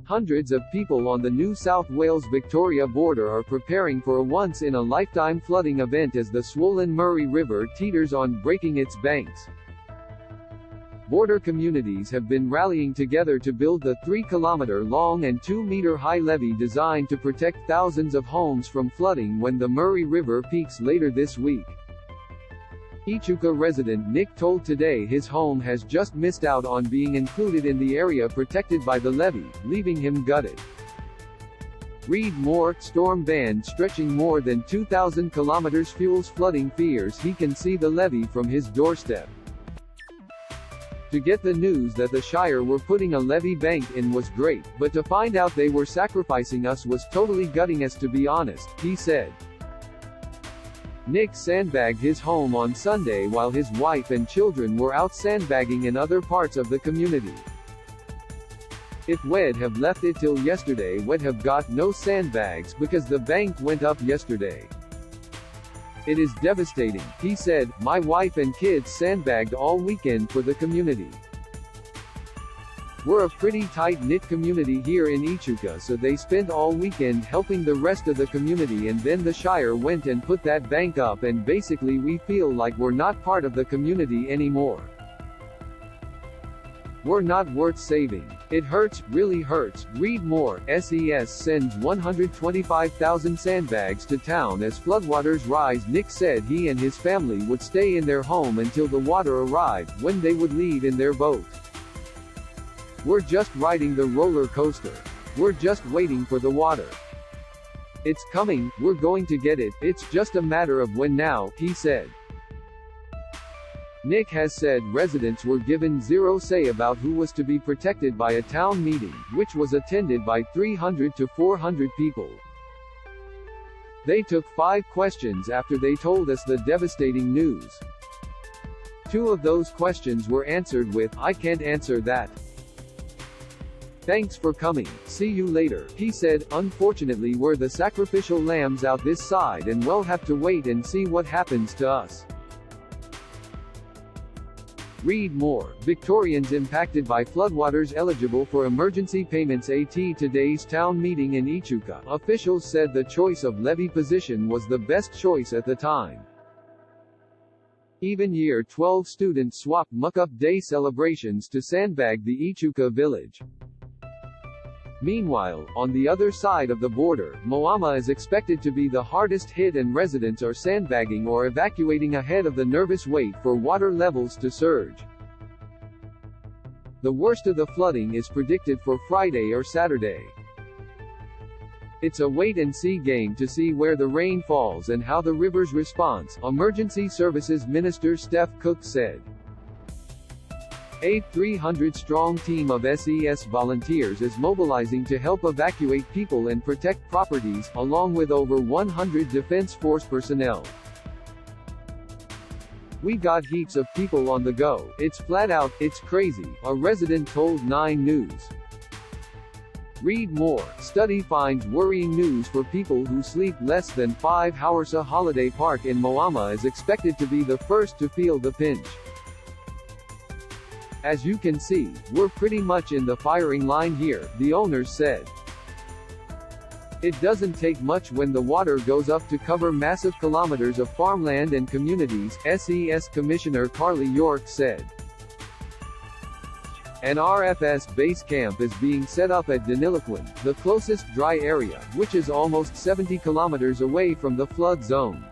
Hundreds of people on the new South Wales-Victoria border are preparing for a once-in-a-lifetime flooding event as the swollen Murray River teeters on breaking its banks. Border communities have been rallying together to build the 3-kilometre-long and 2-metre-high levee designed to protect thousands of homes from flooding when the Murray River peaks later this week. Echuca resident Nick told Today his home has just missed out on being included in the area protected by the levee, leaving him gutted. Read more. Storm band stretching more than 2,000 kilometers fuels flooding fears he can see the levee from his doorstep. To get the news that the Shire were putting a levee bank in was great, but to find out they were sacrificing us was totally gutting us, to be honest, he said. Nick sandbagged his home on Sunday while his wife and children were out sandbagging in other parts of the community. If we'd have left it till yesterday, we'd have got no sandbags because the bank went up yesterday. It is devastating, he said. My wife and kids sandbagged all weekend for the community. We're a pretty tight-knit community here in Echuca, so they spent all weekend helping the rest of the community, and then the Shire went and put that bank up, and basically we feel like we're not part of the community anymore. We're not worth saving. It hurts, really hurts. Read more. SES sends 125,000 sandbags to town as floodwaters rise. Nick said he and his family would stay in their home until the water arrived, when they would leave in their boat. We're just riding the roller coaster. We're just waiting for the water. It's coming, we're going to get it, it's just a matter of when now, he said. Nick has said residents were given zero say about who was to be protected by a town meeting, which was attended by 300 to 400 people. They took 5 questions after they told us the devastating news. 2 of those questions were answered with, "I can't answer that. Thanks for coming, see you later," he said. Unfortunately, we're the sacrificial lambs out this side, and we'll have to wait and see what happens to us. Read more. Victorians impacted by floodwaters eligible for emergency payments at today's town meeting in Echuca. Officials said the choice of levee position was the best choice at the time. Even Year 12 students swapped muck-up day celebrations to sandbag the Echuca village. Meanwhile, on the other side of the border, Moama is expected to be the hardest hit, and residents are sandbagging or evacuating ahead of the nervous wait for water levels to surge. The worst of the flooding is predicted for Friday or Saturday. It's a wait-and-see game to see where the rain falls and how the rivers respond, Emergency Services Minister Steph Cook said. A 300-strong team of SES volunteers is mobilizing to help evacuate people and protect properties, along with over 100 Defense Force personnel. "We got heaps of people on the go, it's flat out, it's crazy," a resident told 9 News. Read more. Study finds worrying news for people who sleep less than 5 hours. A holiday park in Moama is expected to be the first to feel the pinch. "As you can see, we're pretty much in the firing line here," the owners said. "It doesn't take much when the water goes up to cover massive kilometers of farmland and communities," SES Commissioner Carly York said. An RFS base camp is being set up at Deniliquin, the closest dry area, which is almost 70 kilometers away from the flood zone.